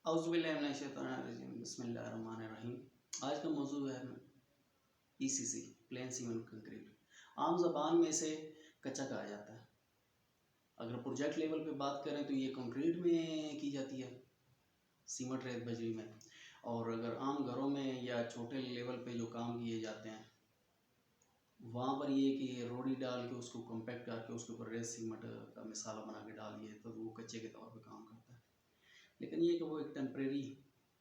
औज़ुबिल्लाहिमिनश्शैतानिर्रजीम बिस्मिल्लाहिर्रहमानिर्रहीम। आज का मौजू है पीसीसी, प्लेन सीमेंट कंक्रीट। आम ज़बान में इसे कच्चा कहा जाता है। अगर प्रोजेक्ट लेवल पे बात करें तो ये कंक्रीट में की जाती है, सीमेंट रेत बजरी में। और अगर आम घरों में या छोटे लेवल पे जो काम किए जाते हैं वहाँ पर ये कि रोड़ी डाल के उसको कॉम्पैक्ट करके उसके ऊपर रेत सीमेंट का मिसाला बना के डालिए तो वो कच्चे के तौर पे काम करता है। लेकिन ये कि वो एक टेम्परेरी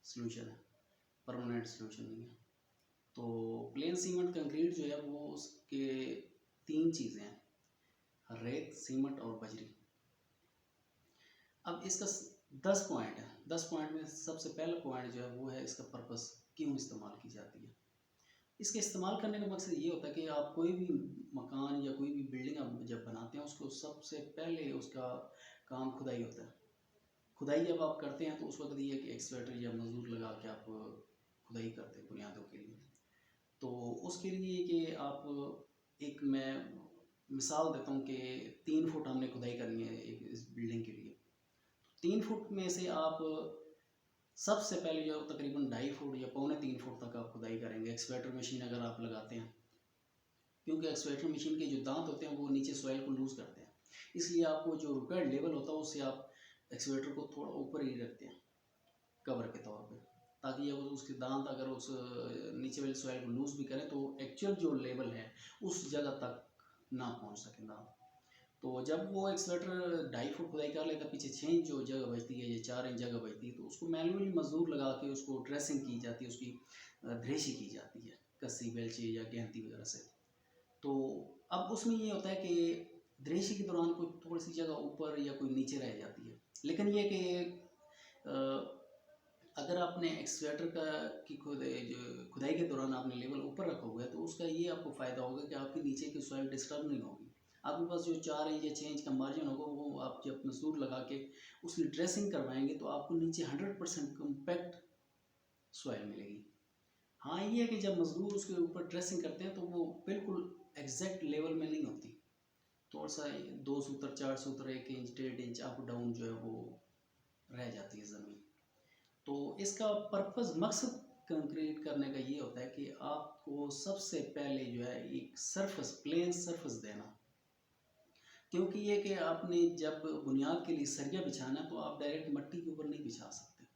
सलूशन है, परमानेंट सलूशन नहीं है। तो प्लेन सीमेंट कंक्रीट जो है वो उसके 3 चीज़ें हैं, रेत, सीमेंट और बजरी। अब इसका 10 पॉइंट है। 10 पॉइंट में सबसे पहला पॉइंट जो है वो है इसका पर्पस, क्यों इस्तेमाल की जाती है। इसके इस्तेमाल करने का मकसद ये होता है कि आप कोई भी मकान या कोई भी बिल्डिंग आप जब बनाते हैं उसको सबसे पहले उसका काम खुदाई होता है। खुदाई जब आप करते हैं तो उस वक्त ये कि एक्सकवेटर या मजदूर लगा के आप खुदाई करते हैं बुनियादों के लिए। तो उसके लिए कि आप एक मैं मिसाल देता हूँ कि 3 फुट हमने खुदाई करनी है एक इस बिल्डिंग के लिए। 3 फुट में से आप सबसे पहले जो तकरीबन 2.5 फुट या 3.25 फुट तक आप खुदाई करेंगे एक्सकवेटर मशीन अगर आप लगाते हैं, क्योंकि एक्सकवेटर मशीन के जो दांत होते हैं वो नीचे सॉइल को लूज़ करते हैं। इसलिए आपको जो रिक्वायर्ड लेवल होता है उससे आप एक्सकवेटर को थोड़ा ऊपर ही रखते हैं कवर के तौर पे, ताकि जब उसके दांत अगर उस नीचे वाले सॉइल को लूज़ भी करें तो एक्चुअल जो लेवल है उस जगह तक ना पहुंच सके दांत। तो जब वो एक्सकवेटर 2.5 फुट खुदाई कर लेता, पीछे 6 इंच जो जगह बचती है या 4 इंच जगह बचती है तो उसको मैनुअली मजदूर लगा के उसको ड्रेसिंग की जाती है, उसकी ध्रेशी की जाती है कस्सी बेलचे या गेंती वगैरह से। तो अब उसमें ये होता है कि ध्रेशी के दौरान कोई थोड़ी सी जगह ऊपर या कोई नीचे रह जाती है। लेकिन ये कि अगर आपने एक्सकवेटर का की खुदाई के दौरान आपने लेवल ऊपर रखा हुआ है तो उसका ये आपको फ़ायदा होगा कि आपके नीचे की सॉइल डिस्टर्ब नहीं होगी। आपके पास जो 4 इंच या 6 इंच का मार्जिन होगा वो आप जब मजदूर लगा के उसकी ड्रेसिंग करवाएंगे तो आपको नीचे 100% कम्पैक्ट सॉइल मिलेगी। हाँ ये है कि जब मजदूर उसके ऊपर ड्रेसिंग करते हैं तो वो बिल्कुल एग्जैक्ट लेवल में नहीं होती, थोड़ा सा 2 सूत्र 4 सूत्र 1 इंच 1.5 इंच अप डाउन जो है वो रह जाती है ज़मीन। तो इसका पर्पस मकसद कंक्रीट करने का ये होता है कि आपको सबसे पहले जो है एक सरफेस, प्लेन सरफेस देना। क्योंकि ये कि आपने जब बुनियाद के लिए सरिया बिछाना है तो आप डायरेक्ट मिट्टी के ऊपर नहीं बिछा सकते।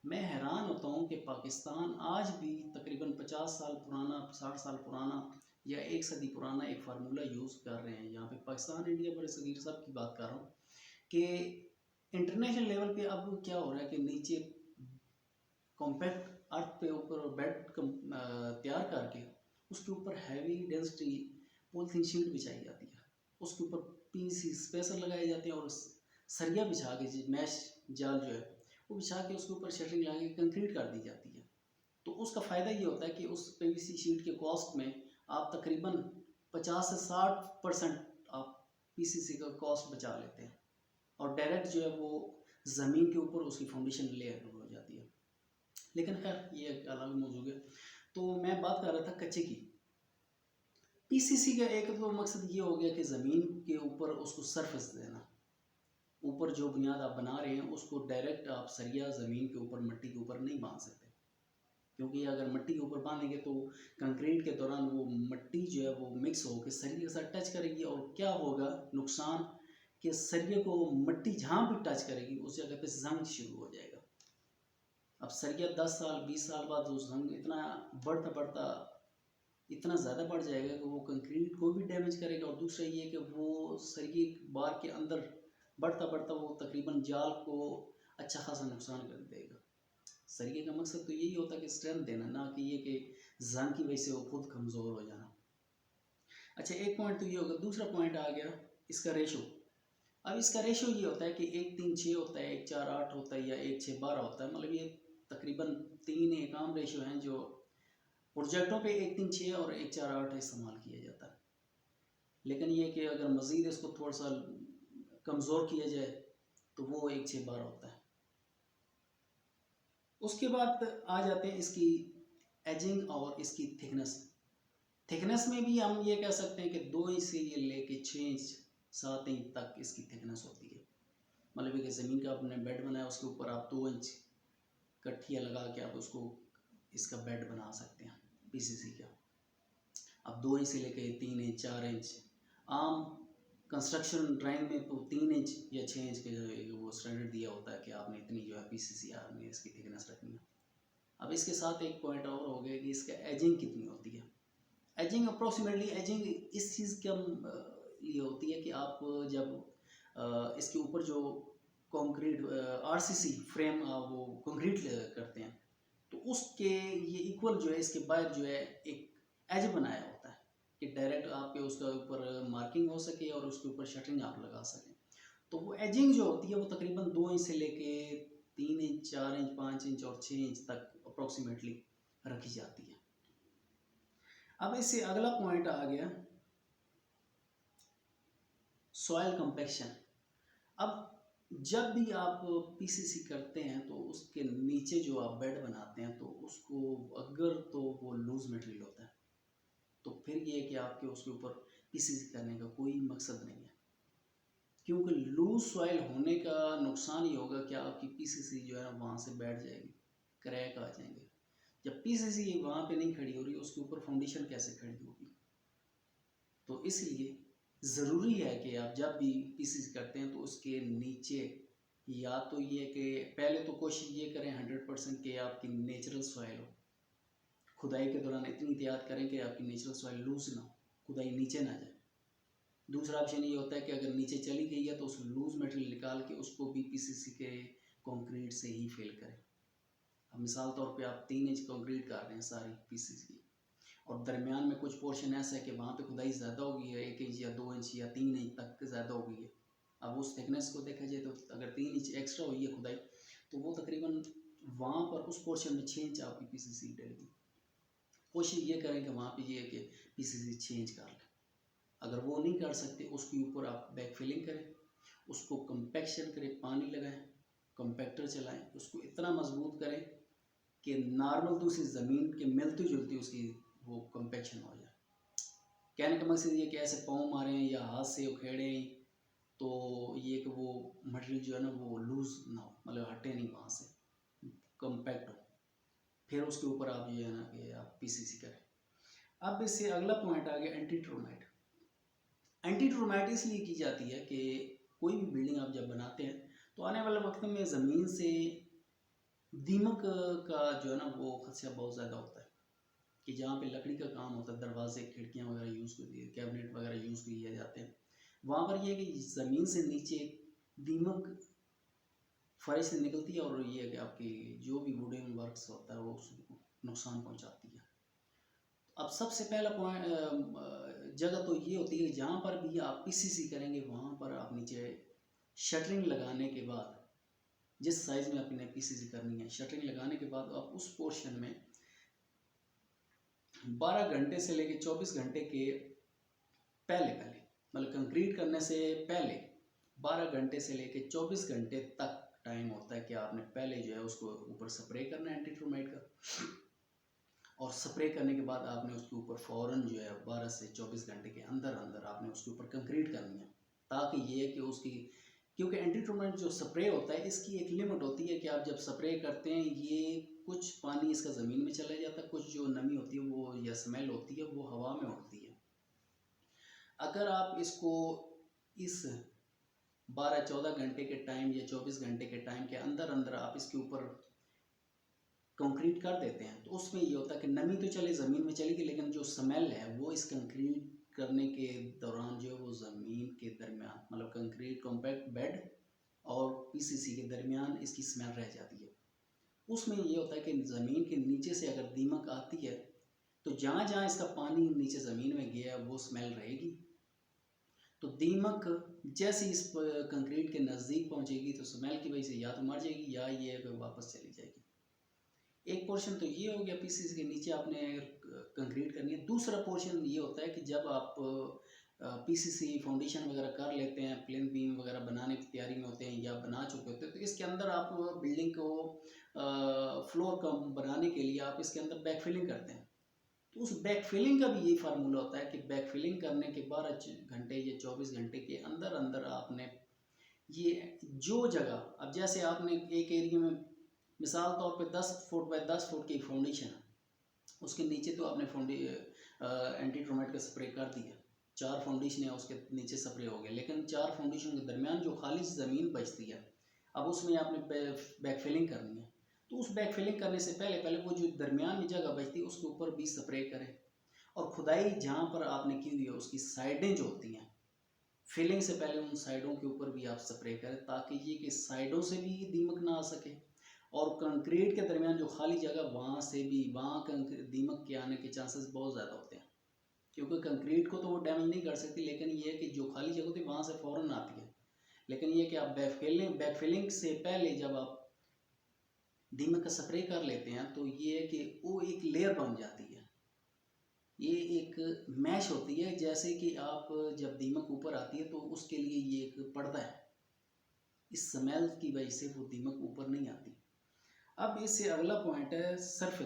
मैं हैरान होता हूँ कि पाकिस्तान आज भी तकरीबन 50 साल पुराना, 60 साल पुराना या 1 सदी पुराना एक फार्मूला यूज़ कर रहे हैं। यहाँ पे पाकिस्तान, इंडिया, बड़े सगीर सब की बात कर रहा हूँ कि इंटरनेशनल लेवल पे अब क्या हो रहा है कि नीचे कॉम्पैक्ट अर्थ पे ऊपर बेड तैयार करके उसके ऊपर हैवी डेंसिटी पॉलीथीन शीट बिछाई जाती है, उसके ऊपर पीसी स्पेसर लगाए जाते हैं और सरिया बिछा के मैश जाल जो है वो बिछा के उसके ऊपर शटरिंग लगा के कंक्रीट कर दी जाती है। तो उसका फ़ायदा ये होता है कि उस पीवीसी शीट के कॉस्ट में आप तकरीबन 50 से 60% आप पीसीसी का कॉस्ट बचा लेते हैं और डायरेक्ट जो है वो ज़मीन के ऊपर उसकी फाउंडेशन लेयर हो जाती है। लेकिन खैर ये एक अलग मौजू है। तो मैं बात कर रहा था कच्चे की। पीसीसी का एक तो मकसद ये हो गया कि ज़मीन के ऊपर उसको सरफेस देना, ऊपर जो बुनियाद आप बना रहे हैं उसको डायरेक्ट आप सरिया ज़मीन के ऊपर मिट्टी के ऊपर नहीं बांध सकते, क्योंकि अगर मिट्टी के ऊपर बांधेंगे तो कंक्रीट के दौरान वो मिट्टी जो है वो मिक्स होकर सरिये के साथ टच करेगी और क्या होगा नुकसान कि सरिये को मिट्टी जहाँ भी टच करेगी उस जगह पे जंग शुरू हो जाएगा। अब सरिया 10 साल 20 साल बाद वो जंग इतना बढ़ता बढ़ता इतना ज़्यादा बढ़ जाएगा कि वो कंक्रीट को भी डैमेज करेगा और दूसरा ये कि वो सरिये बार के अंदर बढ़ता बढ़ता वो तकरीबन जाल को अच्छा खासा नुकसान कर देगा। सरिये का मकसद तो यही होता है कि स्ट्रेंथ देना, ना कि ये कि जंग की वजह से वो खुद कमज़ोर हो जाना। अच्छा एक पॉइंट तो ये होगा। दूसरा पॉइंट आ गया इसका रेशो। अब इसका रेशो ये होता है कि 1 3 6 होता है, 1 4 8 होता है या 1 6 12 होता है। मतलब ये तकरीबन 3 एक आम रेशो हैं जो प्रोजेक्टों पे 1 3 6 और 1 4 8 इस्तेमाल किया जाता है। लेकिन ये कि अगर मज़ीद इसको थोड़ा सा कमज़ोर किया जाए तो वो 1 6 12 होता है। उसके बाद आ जाते हैं इसकी एजिंग और इसकी थिकनेस। थिकनेस में भी हम ये कह सकते हैं कि 2 इंच से ये लेके 6 इंच 7 इंच तक इसकी थिकनेस होती है। मतलब कि ज़मीन का आपने बेड बनाया उसके ऊपर आप 2 इंच कट्ठिया लगा के आप उसको इसका बेड बना सकते हैं पीसीसी का। अब 2 इंच से लेकर 3 इंच 4 इंच, आम कंस्ट्रक्शन ड्राइंग में तो 3 इंच या 6 इंच के जो वो स्टैंडर्ड दिया होता है कि आपने इतनी जो है पीसीसी आपने इसकी थिकनेस रखनी है। अब इसके साथ एक पॉइंट और हो गया कि इसका एजिंग कितनी होती है। एजिंग अप्रोक्सीमेटली एजिंग इस चीज़ के लिए होती है कि आप जब इसके ऊपर जो कंक्रीट आरसीसी फ्रेम वो कंक्रीट करते हैं तो उसके ये इक्वल जो है इसके बाहर जो है एक एज बनाया होता है कि डायरेक्ट आपके उसका ऊपर मार्किंग हो सके और उसके ऊपर शटरिंग आप लगा सकें। तो वो एजिंग जो होती है वो तकरीबन 2 इंच से लेके 3 इंच 4 इंच 5 इंच और 6 इंच तक अप्रोक्सीमेटली रखी जाती है। अब इससे अगला पॉइंट आ गया सॉइल कंपैक्शन। अब जब भी आप पीसीसी करते हैं तो उसके नीचे जो आप बेड बनाते हैं तो उसको अगर तो वो लूज मटेरियल होता है तो फिर ये कि आपके उसके ऊपर पीसीसी करने का कोई मकसद नहीं है, क्योंकि लूज सॉइल होने का नुकसान ये होगा कि आपकी पीसीसी जो है वहाँ से बैठ जाएगी, क्रैक आ जाएंगे। जब पीसीसी वहाँ पे नहीं खड़ी हो रही उसके ऊपर फाउंडेशन कैसे खड़ी होगी। तो इसलिए ज़रूरी है कि आप जब भी पीसीसी करते हैं तो उसके नीचे या तो ये कि पहले तो कोशिश ये करें 100% कि आपकी नेचुरल सॉइल हो, खुदाई के दौरान इतनी एहतियात करें कि आपकी नेचुरल सॉइल लूज ना हो, खुदाई नीचे ना जाए। दूसरा ऑप्शन ये होता है कि अगर नीचे चली गई है तो उस लूज मटेरियल निकाल के उसको भी पीसीसी के कंक्रीट से ही फिल करें। अब मिसाल तौर पे आप 3 इंच कंक्रीट कर रहे हैं सारी पीसीसी की और दरमियान में कुछ पोर्शन ऐसा है कि वहाँ पे खुदाई ज़्यादा हो गई है, 1 इंच या 2 इंच या 3 इंच तक ज़्यादा हो गई है। अब उस थिकनेस को देखा जाए तो अगर 3 इंच एक्स्ट्रा हुई है खुदाई तो वो तकरीबन वहाँ पर उस पोर्शन में 6 इंच आपकी पीसीसी डलेगी। कोशिश ये करें कि वहाँ पे ये है कि पीसीसी 6 इंच कर लें। अगर वो नहीं कर सकते उसके ऊपर आप बैक फिलिंग करें, उसको कंपैक्शन करें, पानी लगाएं, कंपैक्टर चलाएं, उसको इतना मजबूत करें कि नॉर्मल दूसरी ज़मीन के मिलती जुलती उसकी वो कंपैक्शन हो जाए। कहने का मकसद ये कि ऐसे पाँव मारें या हाथ से उखेड़ें तो ये कि वो मटेरियल जो है ना वो लूज़ ना हो, मतलब हटे नहीं वहाँ से, कंपैक्ट हो, फिर उसके ऊपर आप जो है ना कि आप पीसीसी करें। अब इससे अगला पॉइंट आ गया एंटी टर्माइट। एंटी टर्माइट इसलिए की जाती है कि कोई भी बिल्डिंग आप जब बनाते हैं तो आने वाले वक्त में ज़मीन से दीमक का जो है ना वो खदशा बहुत ज़्यादा होता है कि जहाँ पे लकड़ी का काम होता है, दरवाजे खिड़कियाँ वगैरह यूज़ होती है, कैबिनेट वगैरह यूज़ किए जाते हैं, वहाँ पर ये है कि ज़मीन से नीचे दीमक फर्श से निकलती है और ये है कि आपकी जो भी वुडन वर्क्स होता है वो उसको नुकसान पहुँचाती है। अब सबसे पहला पॉइंट जगह तो ये होती है जहाँ पर भी आप पीसीसी करेंगे वहाँ पर आप नीचे शटरिंग लगाने के बाद जिस साइज़ में आपने पीसीसी करनी है, शटरिंग लगाने के बाद आप उस पोर्शन में 12 घंटे से लेकर 24 घंटे के पहले मतलब कंक्रीट करने से पहले 12 घंटे से लेकर 24 घंटे तक टाइम होता है कि आपने पहले जो है उसको ऊपर स्प्रे करना है एंटी टर्माइट का, और स्प्रे करने के बाद आपने उसके ऊपर फ़ौरन जो है 12 से 24 घंटे के अंदर अंदर आपने उसके ऊपर कंक्रीट करनी है, ताकि ये कि उसकी, क्योंकि एंटी टर्माइट जो स्प्रे होता है इसकी एक लिमिट होती है कि आप जब स्प्रे करते हैं ये कुछ पानी इसका ज़मीन में चला जाता है, कुछ जो नमी होती है वो या स्मेल होती है वो हवा में उड़ती है। अगर आप इसको इस 12-14 घंटे के टाइम या 24 घंटे के टाइम के अंदर अंदर आप इसके ऊपर कंक्रीट कर देते हैं तो उसमें ये होता है कि नमी तो चले ज़मीन में चलेगी लेकिन जो स्मेल है वो इस कंक्रीट करने के दौरान जो है वो ज़मीन के दरमियान, मतलब कंक्रीट कॉम्पैक्ट बेड और पीसीसी के दरमियान इसकी स्मेल रह जाती है। उसमें ये होता है कि ज़मीन के नीचे से अगर दीमक आती है तो जहाँ जहाँ इसका पानी नीचे ज़मीन में गया वो स्मेल रहेगी, तो दीमक जैसे इस कंक्रीट के नज़दीक पहुँचेगी तो स्मेल की वजह से या तो मर जाएगी या ये वापस चली जाएगी। एक पोर्शन तो ये हो गया पीसीसी के नीचे आपने कंक्रीट करनी है। दूसरा पोर्शन ये होता है कि जब आप पीसीसी फाउंडेशन वगैरह कर लेते हैं, प्लेन बीम वगैरह बनाने की तैयारी में होते हैं या बना चुके होते हैं, तो इसके अंदर आप बिल्डिंग को फ्लोर का बनाने के लिए आप इसके अंदर बैक फिलिंग करते हैं। तो उस बैक फिलिंग का भी यही फार्मूला होता है कि बैक फिलिंग करने के 12 घंटे या 24 घंटे के अंदर अंदर आपने ये जो जगह, अब जैसे आपने एक एरिया में मिसाल तौर पे 10 फुट बाय 10 फुट की फाउंडेशन है, उसके नीचे तो आपने एंटी टर्माइट का स्प्रे कर दिया, 4 फाउंडेशन है उसके नीचे स्प्रे हो गया, लेकिन 4 फाउंडेशन के दरमियान जो खाली ज़मीन बचती है, अब उसमें आपने बैक फिलिंग करनी है। तो उस बैक फिलिंग करने से पहले पहले वो जो दरमियान में जगह बचती है उसके ऊपर भी स्प्रे करें, और खुदाई जहाँ पर आपने की हुई है उसकी साइडें जो होती हैं, फिलिंग से पहले उन साइडों के ऊपर भी आप स्प्रे करें, ताकि ये कि साइडों से भी दीमक ना आ सके, और कंक्रीट के दरमियान जो खाली जगह वहाँ से भी दीमक के आने के चांसेस बहुत ज़्यादा होते हैं, क्योंकि कंक्रीट को तो वो डैमेज नहीं कर सकती, लेकिन ये है कि जो खाली जगह होती है वहाँ से फ़ौरन आती है। लेकिन ये कि आप बैक फिलिंग से पहले जब आप दीमक का स्प्रे कर लेते हैं तो ये है कि वो एक लेयर बन जाती है, ये एक मैश होती है, जैसे कि आप जब दीमक ऊपर आती है तो उसके लिए ये एक पर्दा है, इस स्मेल की वजह से वो दीमक ऊपर नहीं आती। अब इससे अगला पॉइंट है सरफेस